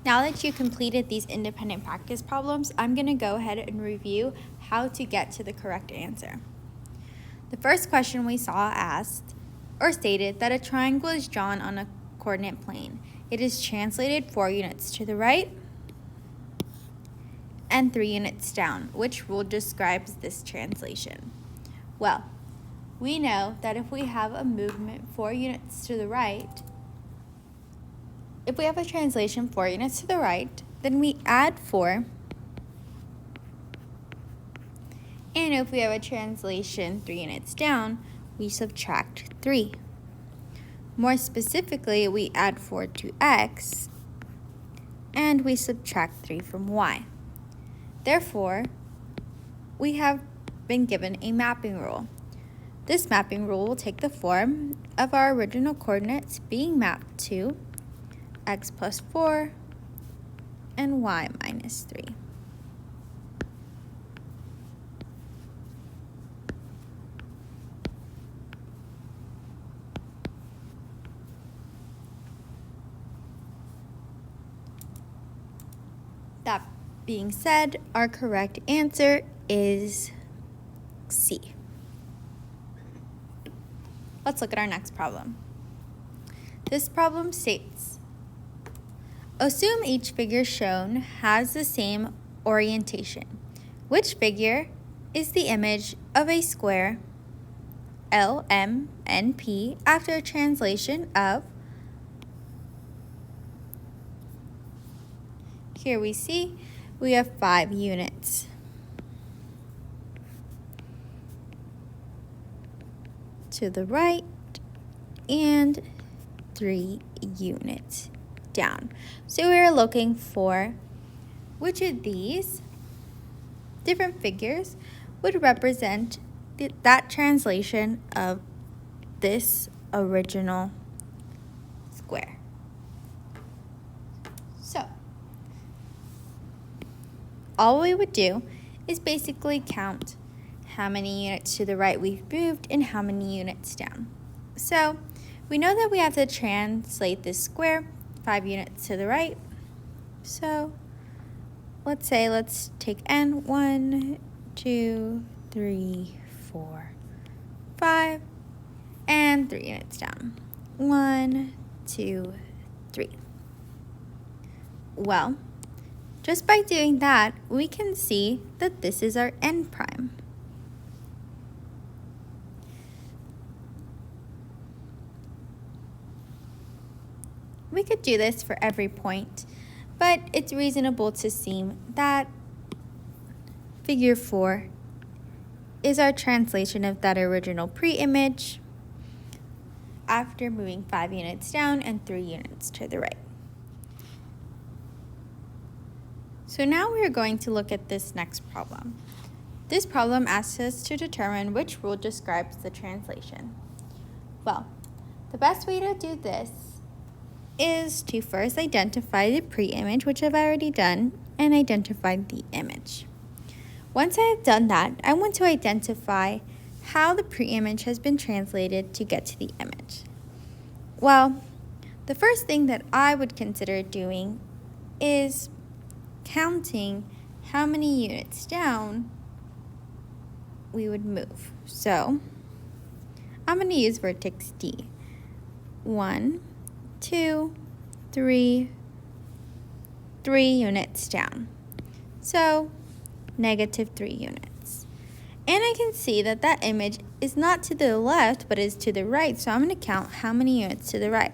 Now that you completed these independent practice problems, I'm going to go ahead and review how to get to the correct answer. The first question we saw asked or stated that a triangle is drawn on a coordinate plane. It is translated 4 units to the right and 3 units down. Which rule describes this translation? Well, we know that if we have a movement 4 units to the right, if we have a translation 4 units to the right, then we add 4. And if we have a translation 3 units down, we subtract 3. More specifically, we add 4 to x, and we subtract 3 from y. Therefore, we have been given a mapping rule. This mapping rule will take the form of our original coordinates being mapped to x plus 4 and y minus 3. That being said, our correct answer is C. Let's look at our next problem. This problem states, assume each figure shown has the same orientation. Which figure is the image of a square LMNP after a translation of, here we see we have 5 units. To the right and 3 units down. So we are looking for which of these different figures would represent that translation of this original square. So all we would do is basically count how many units to the right we've moved and how many units down. So we know that we have to translate this square 5 units to the right. So let's take n, 1, 2, 3, 4, 5, and 3 units down. 1, 2, 3. Well, just by doing that, we can see that this is our n prime. We could do this for every point, but it's reasonable to assume that figure 4 is our translation of that original pre-image after moving 5 units down and 3 units to the right. So now we are going to look at this next problem. This problem asks us to determine which rule describes the translation. Well, the best way to do this is to first identify the pre-image, which I've already done, and identify the image. Once I have done that, I want to identify how the pre-image has been translated to get to the image. Well, the first thing that I would consider doing is counting how many units down we would move. So I'm going to use vertex D. 1, 2, 3 units down. So -3 units. And I can see that that image is not to the left, but is to the right. So I'm going to count how many units to the right.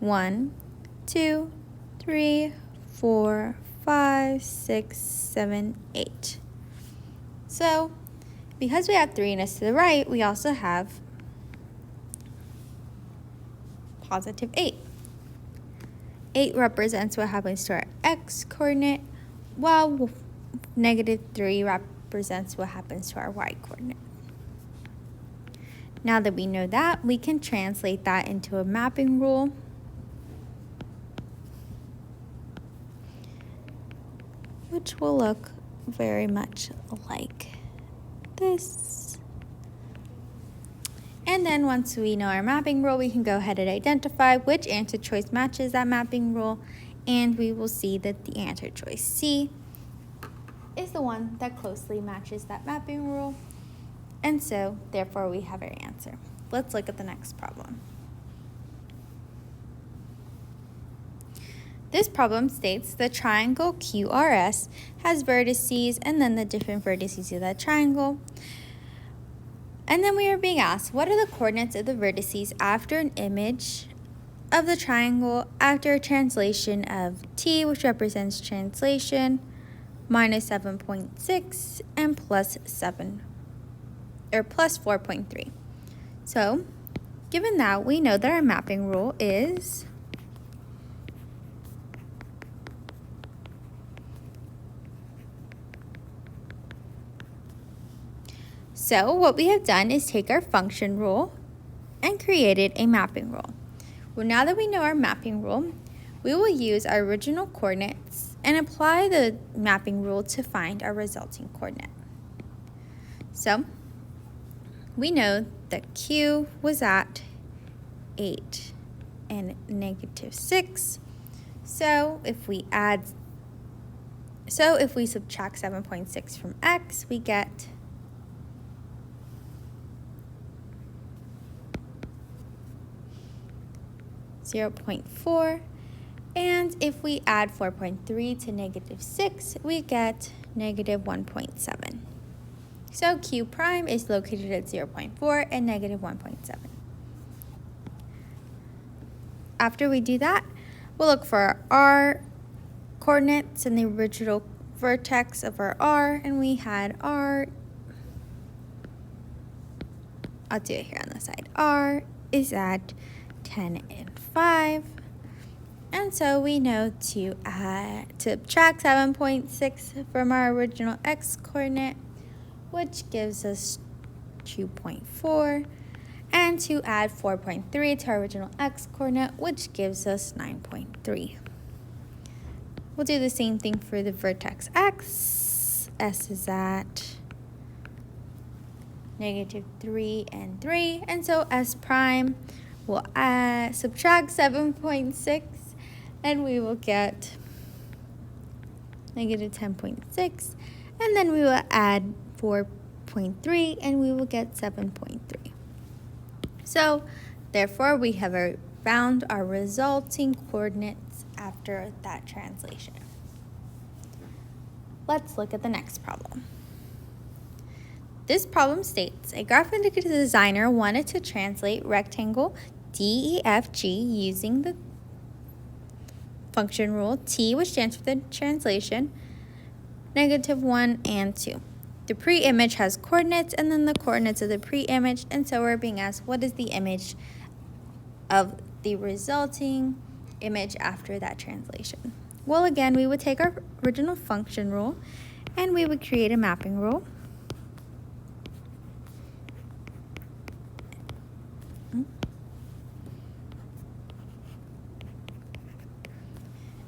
1, 2, 3, 4, 5, 6, 7, 8. So because we have 3 units to the right, we also have +8. 8 represents what happens to our x coordinate, while -3 represents what happens to our y coordinate. Now that we know that, we can translate that into a mapping rule. Which will look very much like this. And then once we know our mapping rule, we can go ahead and identify which answer choice matches that mapping rule and we will see that the answer choice C is the one that closely matches that mapping rule, and so therefore we have our answer. Let's look at the next problem. This problem states the triangle QRS has vertices and then the different vertices of that triangle. And then we are being asked, what are the coordinates of the vertices after an image of the triangle after a translation of t, which represents translation, minus 7.6 and plus 4.3. So, given that, we know that our mapping rule is so what we have done is take our function rule and created a mapping rule. Well, now that we know our mapping rule, we will use our original coordinates and apply the mapping rule to find our resulting coordinate. So, we know that Q was at 8 and negative 6. So, if we subtract 7.6 from X, we get 0.4, and if we add 4.3 to negative 6, we get negative 1.7. So Q prime is located at 0.4 and negative 1.7. After we do that, we'll look for our R coordinates and the original vertex of our R, and we had R, I'll do it here on the side, R is at 10 and 5, and so we know to subtract 7.6 from our original X coordinate, which gives us 2.4, and to add 4.3 to our original X coordinate, which gives us 9.3. We'll do the same thing for the vertex X. S is at negative 3 and 3, and so S prime will subtract 7.6, and we will get negative 10.6, and then we will add 4.3, and we will get 7.3. So, therefore, we have found our resulting coordinates after that translation. Let's look at the next problem. This problem states a graphic designer wanted to translate rectangle DEFG using the function rule T, which stands for the translation, negative 1 and 2. The pre-image has coordinates and then the coordinates of the pre-image, and so we're being asked what is the image of the resulting image after that translation. Well, again, we would take our original function rule and we would create a mapping rule.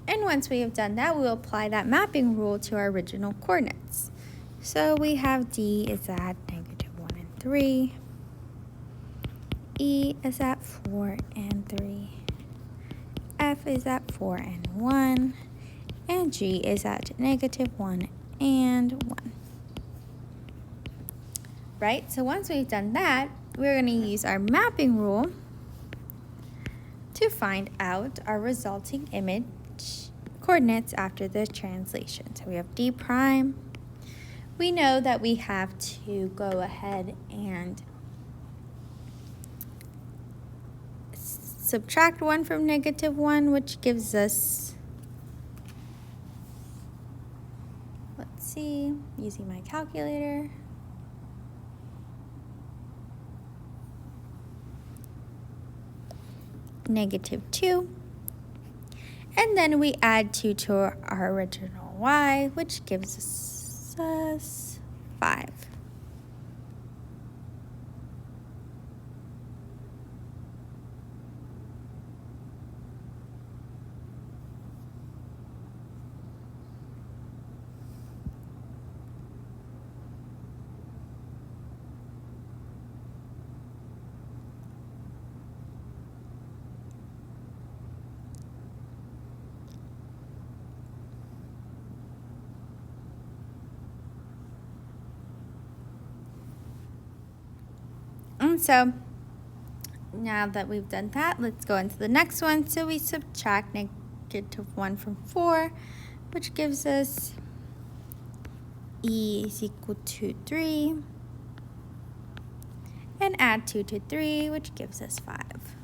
And once we have done that, we'll apply that mapping rule to our original coordinates. So we have D is at negative 1 and 3. E is at 4 and 3. F is at 4 and 1. And G is at negative 1 and 1. Right? So once we've done that, we're going to use our mapping rule to find out our resulting image coordinates after the translation. So we have D prime. We know that we have to go ahead and subtract 1 from negative 1, which gives us, let's see, using my calculator, negative 2. And then we add 2 to our original y, which gives us 5. And so now that we've done that, let's go into the next one. So we subtract -1 from 4, which gives us e is equal to 3, and add 2 to 3, which gives us 5.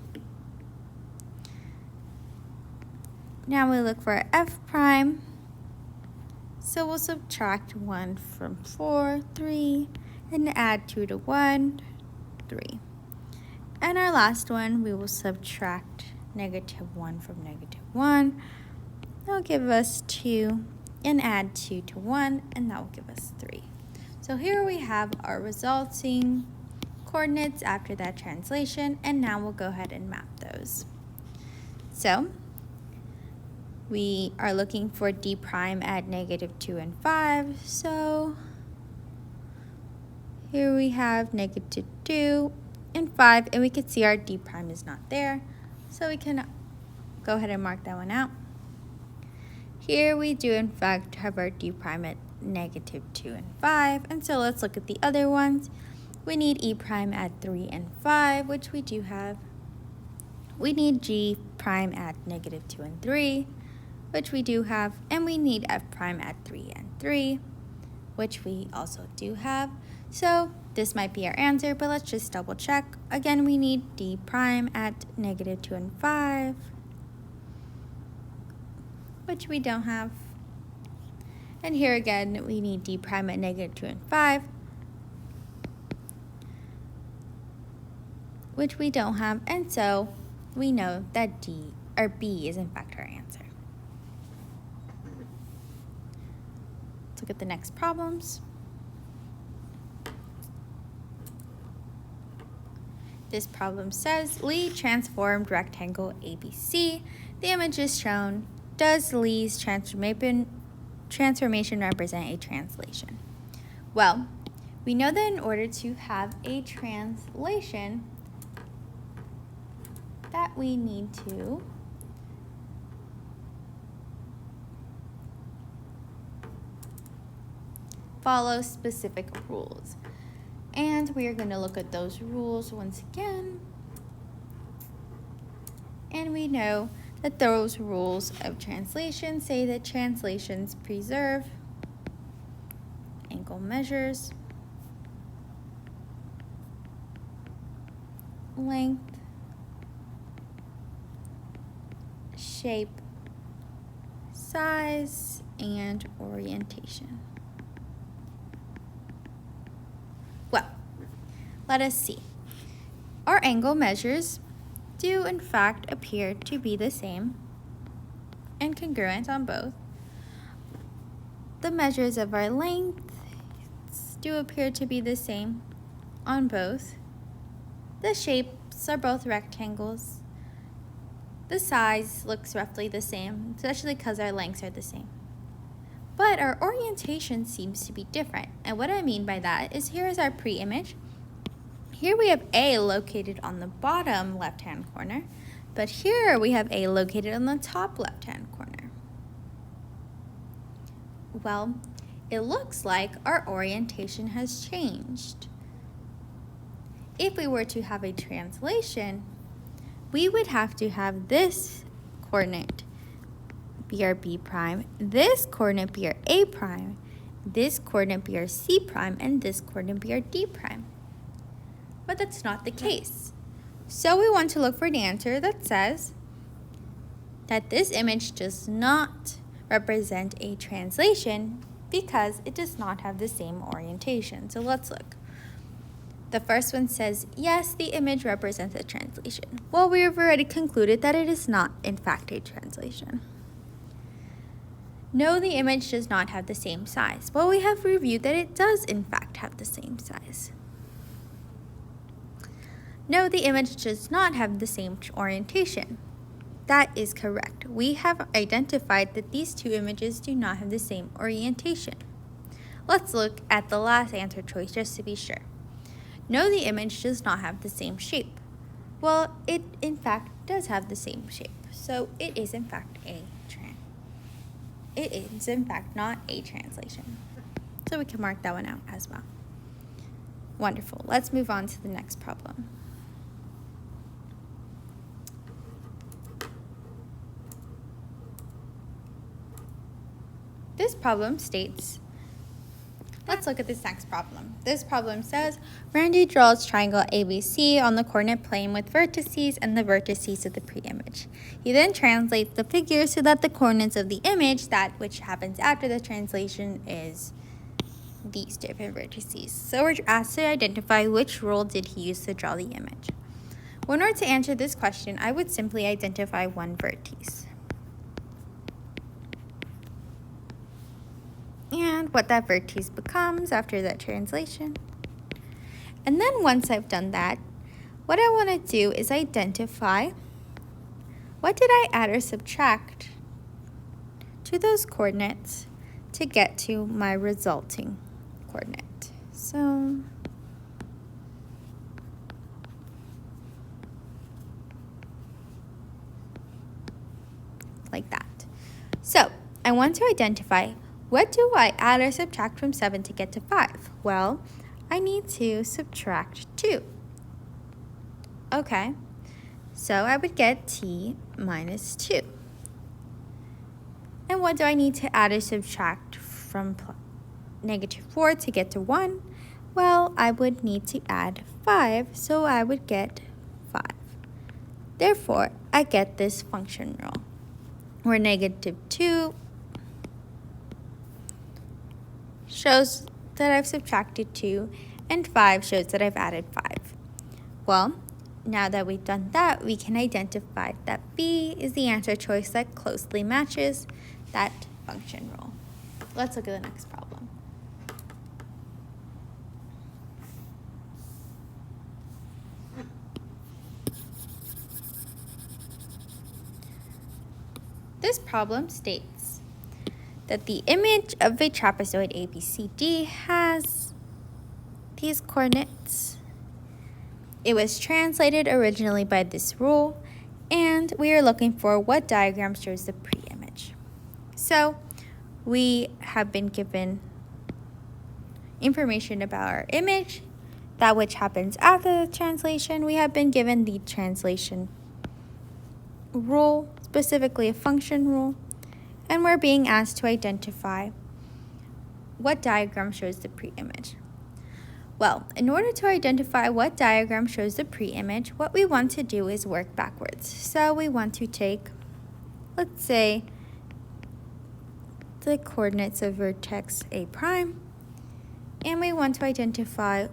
Now we look for f prime. So we'll subtract 1 from 4, 3, and add 2 to 1, 3. And our last one, we will subtract -1 from -1. That'll give us 2, and add 2 to 1, and that will give us 3. So here we have our resulting coordinates after that translation, and now we'll go ahead and map those. So we are looking for d prime at -2 and 5, so here we have -2 and 5, and we can see our d prime is not there, so we can go ahead and mark that one out. Here we do in fact have our d prime at -2 and 5, and so let's look at the other ones. We need e prime at 3 and 5, which we do have. We need g prime at -2 and 3, which we do have, and we need f prime at 3 and 3, which we also do have. So this might be our answer, but let's just double check. Again, we need d prime at -2 and 5, which we don't have. And here again, we need d prime at -2 and 5, which we don't have, and so we know that D or B is in fact our answer. Let's look at the next problems. This problem says Lee transformed rectangle ABC. The image is shown. Does Lee's transformation represent a translation? Well, we know that in order to have a translation, that we need to follow specific rules. And we are going to look at those rules once again. And we know that those rules of translation say that translations preserve angle measures, length, shape, size, and orientation. Well, let us see. Our angle measures do in fact appear to be the same and congruent on both. The measures of our lengths do appear to be the same on both. The shapes are both rectangles. The size looks roughly the same, especially because our lengths are the same. But our orientation seems to be different. And what I mean by that is here is our pre-image. Here we have A located on the bottom left-hand corner, but here we have A located on the top left-hand corner. Well, it looks like our orientation has changed. If we were to have a translation, we would have to have this coordinate be our B prime, this coordinate be our A prime, this coordinate be our C prime, and this coordinate be our D prime. But that's not the case. So we want to look for an answer that says that this image does not represent a translation because it does not have the same orientation. So let's look. The first one says, yes, the image represents a translation. Well, we have already concluded that it is not, in fact, a translation. No, the image does not have the same size. Well, we have reviewed that it does, in fact, have the same size. No, the image does not have the same orientation. That is correct. We have identified that these two images do not have the same orientation. Let's look at the last answer choice just to be sure. No, the image does not have the same shape. Well, it in fact does have the same shape. So it is in fact not a translation. So we can mark that one out as well. Wonderful. Let's move on to the next problem. This problem states, let's look at this next problem. This problem says, Randy draws triangle ABC on the coordinate plane with vertices and the vertices of the pre-image. He then translates the figure so that the coordinates of the image, that which happens after the translation, is these different vertices. So we're asked to identify which rule did he use to draw the image. Well, in order to answer this question, I would simply identify one vertex. And what that vertex becomes after that translation. And then once I've done that, what I want to do is identify what did I add or subtract to those coordinates to get to my resulting coordinate. So like that. So I want to identify, what do I add or subtract from 7 to get to 5? Well, I need to subtract 2. Okay, so I would get t minus 2. And what do I need to add or subtract from negative 4 to get to 1? Well, I would need to add 5, so I would get 5. Therefore, I get this function rule, where negative 2 shows that I've subtracted 2, and 5 shows that I've added 5. Well, now that we've done that, we can identify that B is the answer choice that closely matches that function rule. Let's look at the next problem. This problem states that the image of a trapezoid ABCD has these coordinates. It was translated originally by this rule, and we are looking for what diagram shows the pre-image. So we have been given information about our image, that which happens after the translation. We have been given the translation rule, specifically a function rule, and we're being asked to identify what diagram shows the pre-image. Well, in order to identify what diagram shows the pre-image, what we want to do is work backwards. So we want to take, let's say, the coordinates of vertex A prime, and we want to identify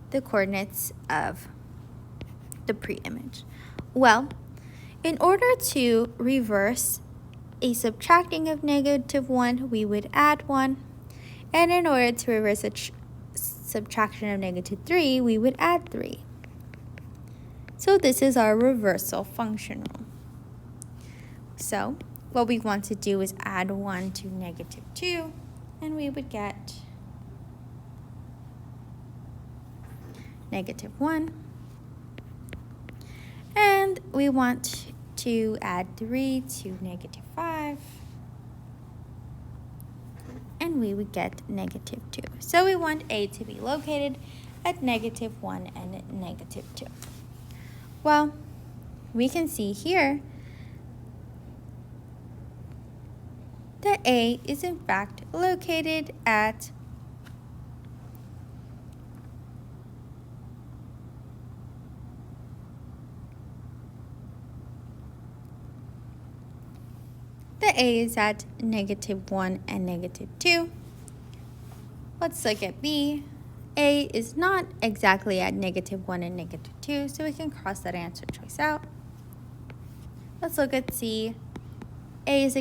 the coordinates of the pre-image. Well, in order to reverse a subtracting of negative 1, we would add 1. And in order to reverse a subtraction of negative 3, we would add 3. So this is our reversal function rule. So what we want to do is add 1 to negative 2, and we would get negative 1. And we want to add 3 to negative 5. And we would get negative 2. So we want A to be located at negative 1 and negative 2. Well, we can see here that A is in fact located at A is at negative 1 and negative 2. Let's look at B. A is not exactly at negative 1 and negative 2, so we can cross that answer choice out. Let's look at C. A is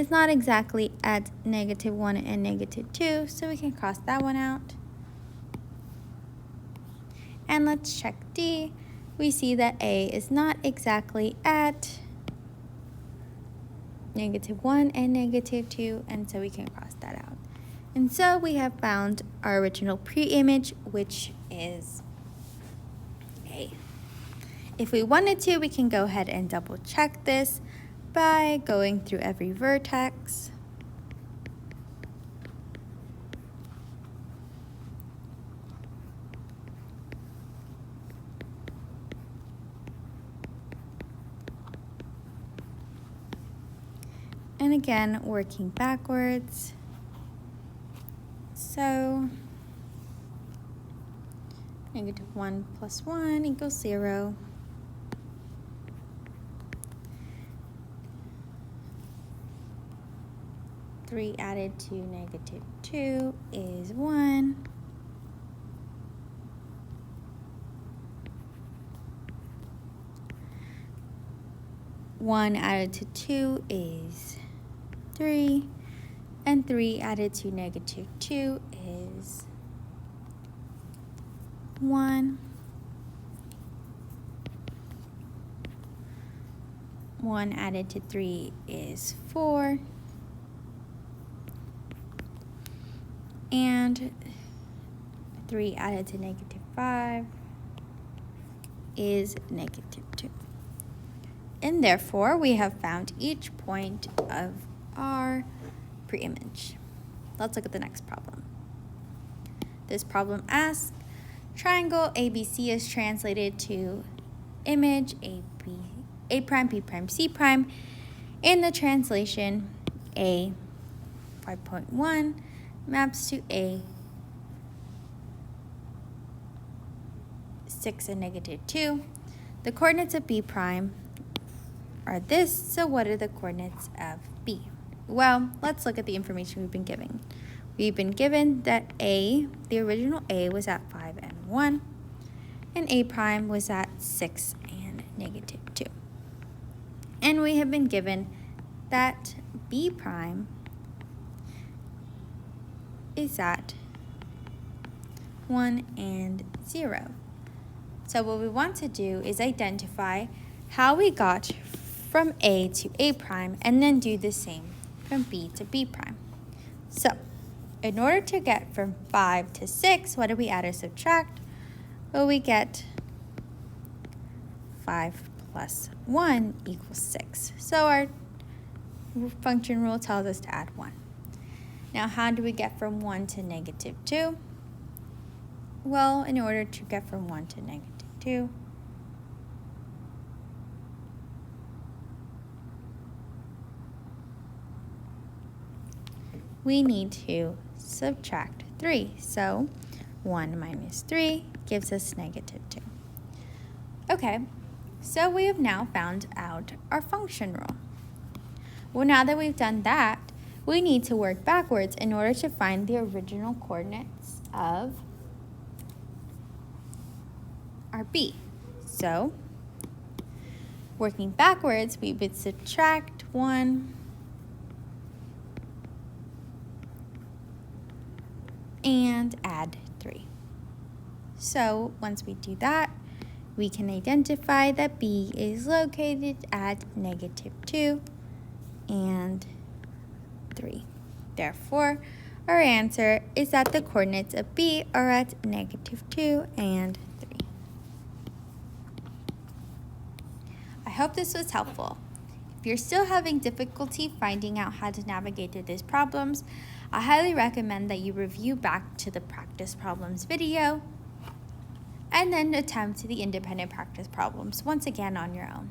not exactly at negative 1 and negative 2, so we can cross that one out. And let's check D. We see that A is not exactly at negative 1 and negative 2, and so we can cross that out. And so we have found our original pre-image, which is A. If we wanted to, we can go ahead and double check this by going through every vertex. And again, working backwards. So -1 plus 1 equals 0. Three added to -2 is 1. One added to 2 is 3. And 3 added to -2 is 1. 1 added to 3 is 4. And 3 added to -5 is -2. And therefore, we have found each point of our preimage. Let's look at the next problem. This problem asks, triangle ABC is translated to image A prime, B prime, C prime. In the translation, A 5.1 maps to A 6 and -2. The coordinates of B prime are this, so what are the coordinates of B? Well, let's look at the information we've been given. We've been given that A, the original A, was at 5 and 1, and A prime was at 6 and -2. And we have been given that B prime is at 1 and 0. So what we want to do is identify how we got from A to A prime and then do the same from B to B prime. So in order to get from 5 to 6, what do we add or subtract? Well, we get 5 plus 1 equals 6. So our function rule tells us to add 1. Now, how do we get from 1 to -2? Well, in order to get from 1 to -2, we need to subtract 3. So 1 minus 3 gives us -2. Okay, so we have now found out our function rule. Well, now that we've done that, we need to work backwards in order to find the original coordinates of our B. So, working backwards, we would subtract 1 and add 3. So, once we do that, we can identify that B is located at -2 and 3. Therefore, our answer is that the coordinates of B are at -2 and 3. I hope this was helpful. If you're still having difficulty finding out how to navigate through these problems, I highly recommend that you review back to the practice problems video and then attempt the independent practice problems once again on your own.